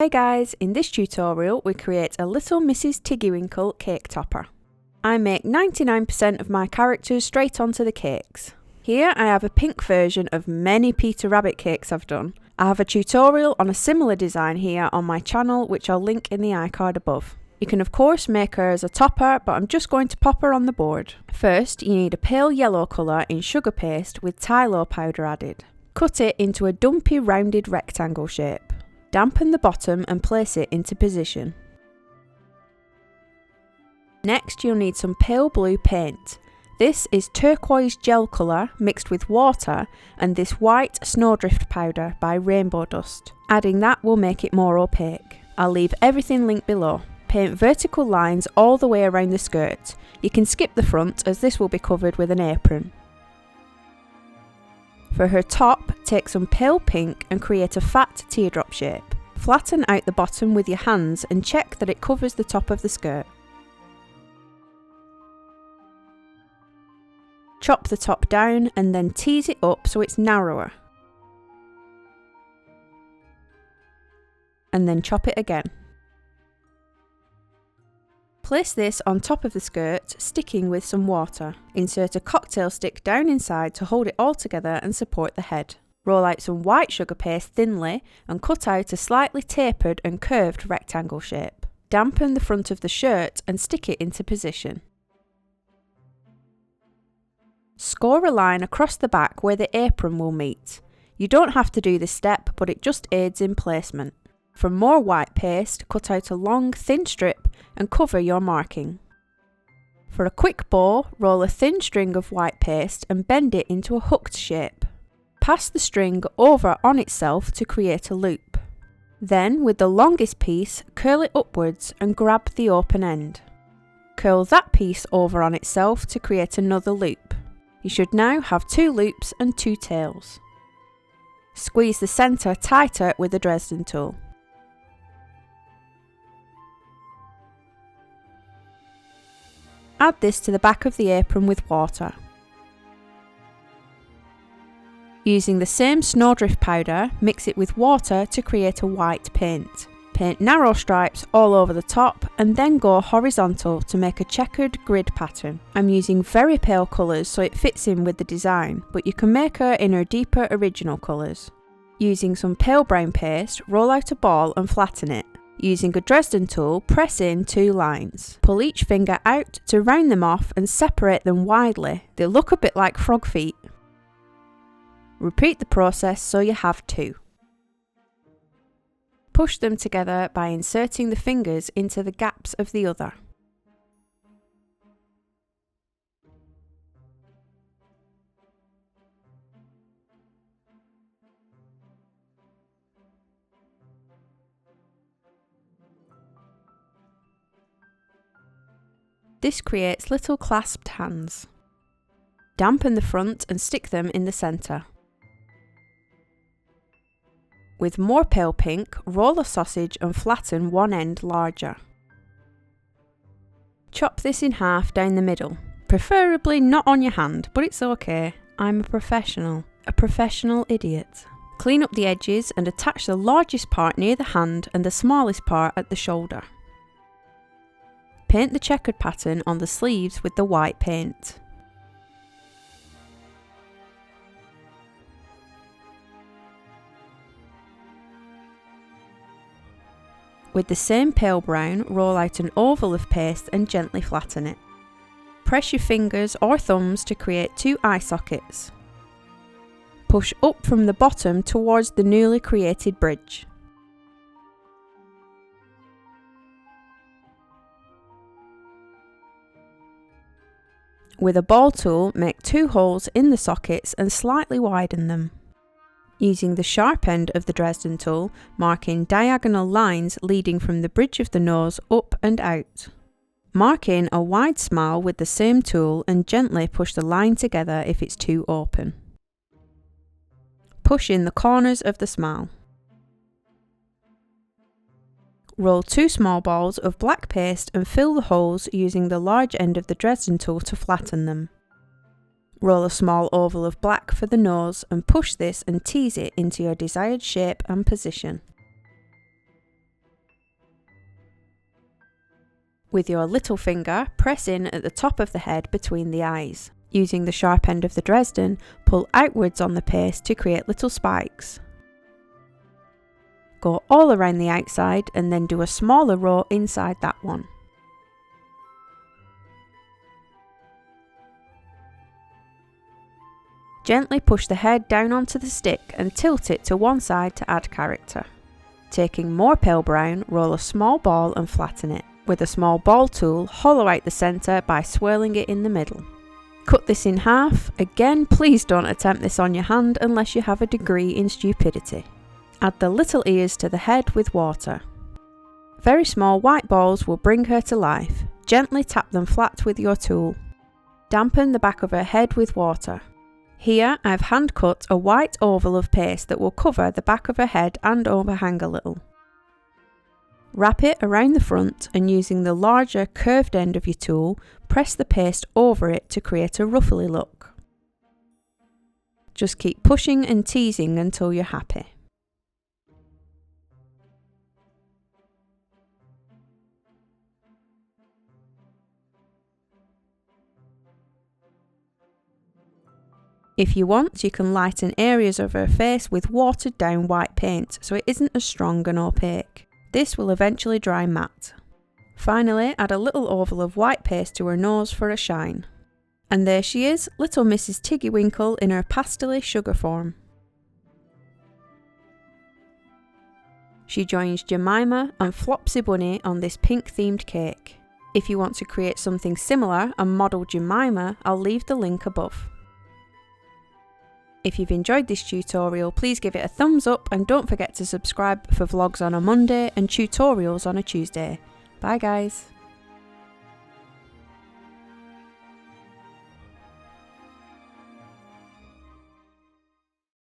Hey guys, in this tutorial we create a little Mrs Tiggy-Winkle cake topper. I make 99% of my characters straight onto the cakes. Here I have a pink version of many Peter Rabbit cakes I've done. I have a tutorial on a similar design here on my channel which I'll link in the iCard above. You can of course make her as a topper, but I'm just going to pop her on the board. First you need a pale yellow colour in sugar paste with Tylo powder added. Cut it into a dumpy rounded rectangle shape. Dampen the bottom and place it into position. Next you'll need some pale blue paint. This is turquoise gel colour mixed with water and this white snowdrift powder by Rainbow Dust. Adding that will make it more opaque. I'll leave everything linked below. Paint vertical lines all the way around the skirt. You can skip the front as this will be covered with an apron. For her top, take some pale pink and create a fat teardrop shape. Flatten out the bottom with your hands and check that it covers the top of the skirt. Chop the top down and then tease it up so it's narrower. And then chop it again. Place this on top of the skirt, sticking with some water. Insert a cocktail stick down inside to hold it all together and support the head. Roll out some white sugar paste thinly and cut out a slightly tapered and curved rectangle shape. Dampen the front of the shirt and stick it into position. Score a line across the back where the apron will meet. You don't have to do this step, but it just aids in placement. For more white paste, cut out a long, thin strip and cover your marking. For a quick bow, roll a thin string of white paste and bend it into a hooked shape. Pass the string over on itself to create a loop. Then, with the longest piece, curl it upwards and grab the open end. Curl that piece over on itself to create another loop. You should now have 2 loops and 2 tails. Squeeze the centre tighter with the Dresden tool. Add this to the back of the apron with water. Using the same snowdrift powder, mix it with water to create a white paint. Paint narrow stripes all over the top and then go horizontal to make a checkered grid pattern. I'm using very pale colours so it fits in with the design, but you can make her in her deeper original colours. Using some pale brown paste, roll out a ball and flatten it. Using a Dresden tool, press in 2 lines. Pull each finger out to round them off and separate them widely. They look a bit like frog feet. Repeat the process so you have 2. Push them together by inserting the fingers into the gaps of the other. This creates little clasped hands. Dampen the front and stick them in the centre. With more pale pink, roll a sausage and flatten one end larger. Chop this in half down the middle, preferably not on your hand, but it's okay, I'm a professional idiot. Clean up the edges and attach the largest part near the hand and the smallest part at the shoulder. Paint the checkered pattern on the sleeves with the white paint. With the same pale brown, roll out an oval of paste and gently flatten it. Press your fingers or thumbs to create 2 eye sockets. Push up from the bottom towards the newly created bridge. With a ball tool, make 2 holes in the sockets and slightly widen them. Using the sharp end of the Dresden tool, mark in diagonal lines leading from the bridge of the nose up and out. Mark in a wide smile with the same tool and gently push the line together if it's too open. Push in the corners of the smile. Roll 2 small balls of black paste and fill the holes using the large end of the Dresden tool to flatten them. Roll a small oval of black for the nose and push this and tease it into your desired shape and position. With your little finger, press in at the top of the head between the eyes. Using the sharp end of the Dresden, pull outwards on the paste to create little spikes. Go all around the outside and then do a smaller row inside that one. Gently push the head down onto the stick and tilt it to one side to add character. Taking more pale brown, roll a small ball and flatten it. With a small ball tool, hollow out the centre by swirling it in the middle. Cut this in half. Again, please don't attempt this on your hand unless you have a degree in stupidity. Add the little ears to the head with water. Very small white balls will bring her to life. Gently tap them flat with your tool. Dampen the back of her head with water. Here I've hand cut a white oval of paste that will cover the back of her head and overhang a little. Wrap it around the front and using the larger curved end of your tool, press the paste over it to create a ruffly look. Just keep pushing and teasing until you're happy. If you want, you can lighten areas of her face with watered down white paint so it isn't as strong and opaque. This will eventually dry matte. Finally, add a little oval of white paste to her nose for a shine. And there she is, little Mrs Tiggy-Winkle in her pastel sugar form. She joins Jemima and Flopsy Bunny on this pink themed cake. If you want to create something similar and model Jemima, I'll leave the link above. If you've enjoyed this tutorial, please give it a thumbs up and don't forget to subscribe for vlogs on a Monday and tutorials on a Tuesday. Bye guys!